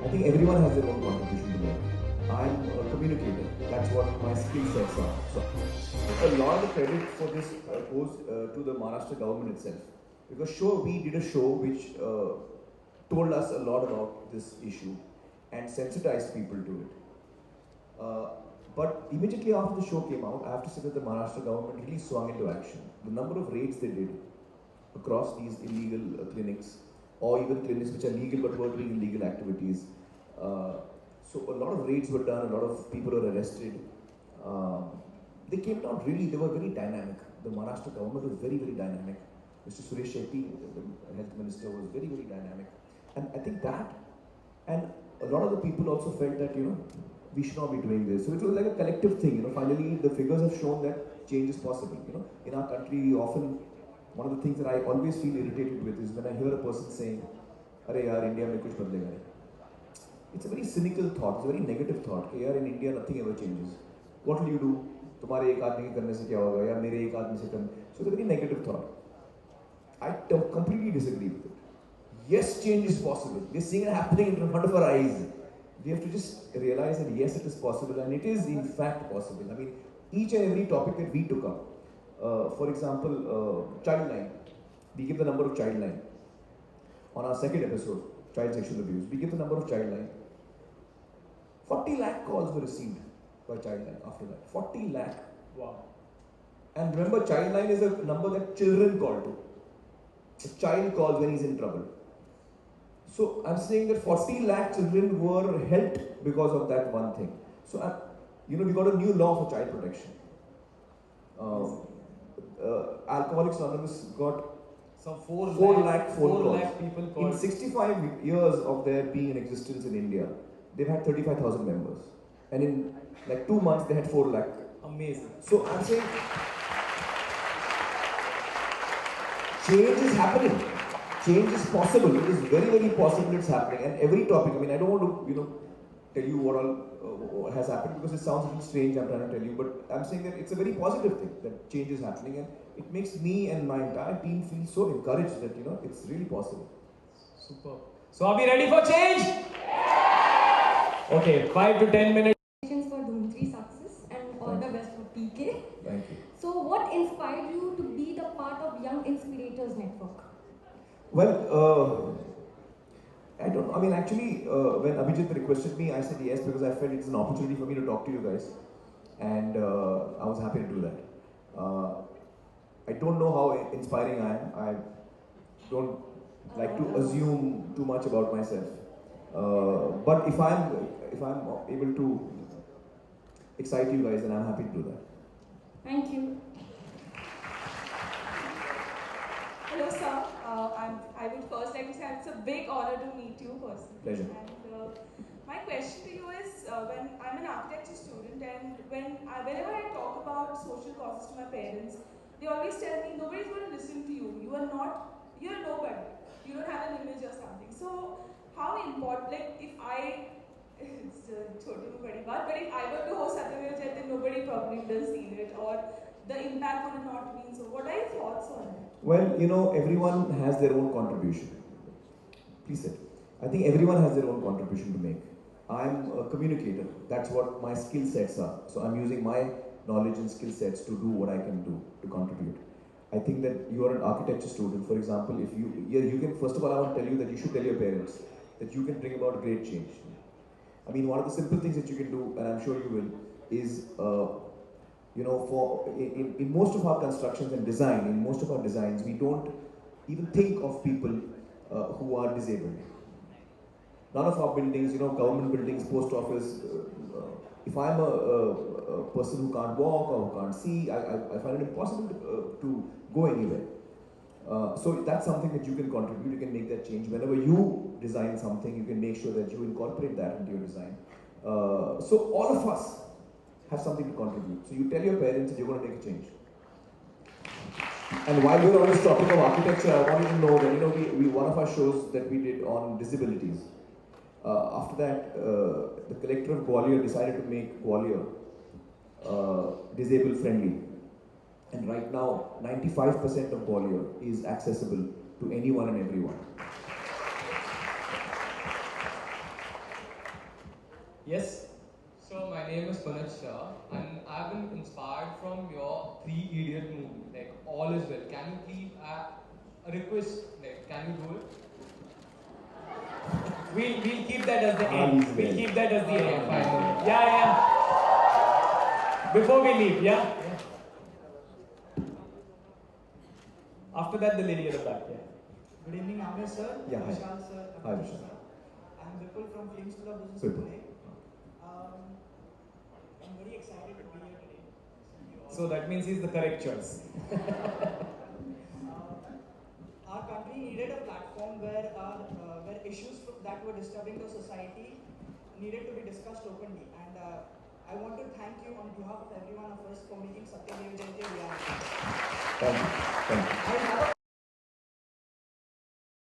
I think everyone has their own contribution to make. I'm a communicator. That's what my skill sets are. So a lot of the credit for this goes to the Maharashtra government itself. Because sure, we did a show which told us a lot about this issue and sensitized people to it. But immediately after the show came out, I have to say that the Maharashtra government really swung into action. The number of raids they did across these illegal clinics, or even clinics which are legal but were doing illegal activities. So a lot of raids were done, a lot of people were arrested. They came down really, they were very dynamic. The Maharashtra government was very, very dynamic. Mr. Suresh Shetty, the health minister, was very, very dynamic. And I think that, and a lot of the people also felt that, we should not be doing this. So it was like a collective thing, finally the figures have shown that change is possible. In our country, we often, one of the things that I always feel irritated with is when I hear a person saying, "Arey yaar, India mein kuch badlega nahi." It's a very cynical thought, it's a very negative thought. Yaar, in India nothing ever changes. What will you do? तुम्हारे एक आदमी के करने से क्या होगा या मेरे एक आदमी से करने. So it's a very negative thought. I completely disagree with it. Yes, change is possible. We're seeing it happening in front of our eyes. We have to just realize that yes, it is possible, and it is in fact possible. I mean, each and every topic that we took up, for example, child line, we give the number of child line. On our second episode, child sexual abuse, we give the number of child line. 40 lakh calls were received by child line after that. 40 lakh. Wow. And remember, child line is a number that children call to. A child calls when he's in trouble. So I'm saying that 40 lakh children were helped because of that one thing. So, we got a new law for child protection. Alcoholics Anonymous got some 4 lakh phone calls. People called. In 65 years of their being in existence in India, they've had 35,000 members. And in like 2 months, they had 4 lakh. Amazing. So I'm saying, change is happening. Change is possible. It is very, very possible it's happening. And every topic, I don't want to, tell you what all has happened because it sounds a little strange, I'm trying to tell you. But I'm saying that it's a very positive thing that change is happening. And it makes me and my entire team feel so encouraged that, it's really possible. Super. So are we ready for change? Okay, 5 to 10 minutes. Congratulations for Dhuntri's success and all the best for PK. Thank you. So what inspired you to be the part of Young Inspirators Network? Well, I don't know. Actually, when Abhijit requested me, I said yes because I felt it's an opportunity for me to talk to you guys. And I was happy to do that. I don't know how inspiring I am. I don't like to assume too much about myself. But if I'm able to excite you guys, then I'm happy to do that. Thank you. Hello, sir. I would first like to say it's a big honor to meet you personally. Pleasure. And my question to you is, when I'm an architecture student, and whenever I talk about social causes to my parents, they always tell me nobody's going to listen to you. You're nobody. You don't have an image or something. So how important? Like if it's a छोटी बड़ी बात, but if I were to host Satyavir Jayate, then nobody probably would have seen it, or the impact would have not been so. What are your thoughts on it? Well, everyone has their own contribution. Please say. I think everyone has their own contribution to make. I'm a communicator. That's what my skill sets are. So I'm using my knowledge and skill sets to do what I can do to contribute. I think that you are an architecture student, for example, if you can, first of all, I want to tell you that you should tell your parents that you can bring about great change. One of the simple things that you can do, and I'm sure you will, is in most of our constructions and design, in most of our designs, we don't even think of people who are disabled. None of our buildings, government buildings, post office, if I'm a person who can't walk or who can't see, I find it impossible to go anywhere. So that's something that you can contribute, you can make that change. Whenever you design something, you can make sure that you incorporate that into your design. So all of us have something to contribute. So you tell your parents that you're going to make a change. And while we're on this topic of architecture, I want you to know that one of our shows that we did on disabilities. After that, the collector of Gwalior decided to make Gwalior disabled friendly. And right now, 95% of Bollywood is accessible to anyone and everyone. Yes. So my name is Manoj Shah, and I've been inspired from your Three Idiot movie. Like all is well. Can you please a request? Like, can you do it? We'll keep that as the All end. is well. We'll keep that as the Okay, end. fine. Yeah. Before we leave, yeah. After that, the lady at the back, yeah. Good evening, Aamir sir. Yeah, hi. Vishal sir. Hi, Akash Vishal. sir. I'm Vipul from Film School of Business Vipul. Pune. I'm very excited to be here today. So that means he's the correct choice. Our country needed a platform where issues that were disturbing the society needed to be discussed openly. And I want to thank you on behalf of every one of us for making Satyadev Jayanti a reality. Thank you. Thank you. I have a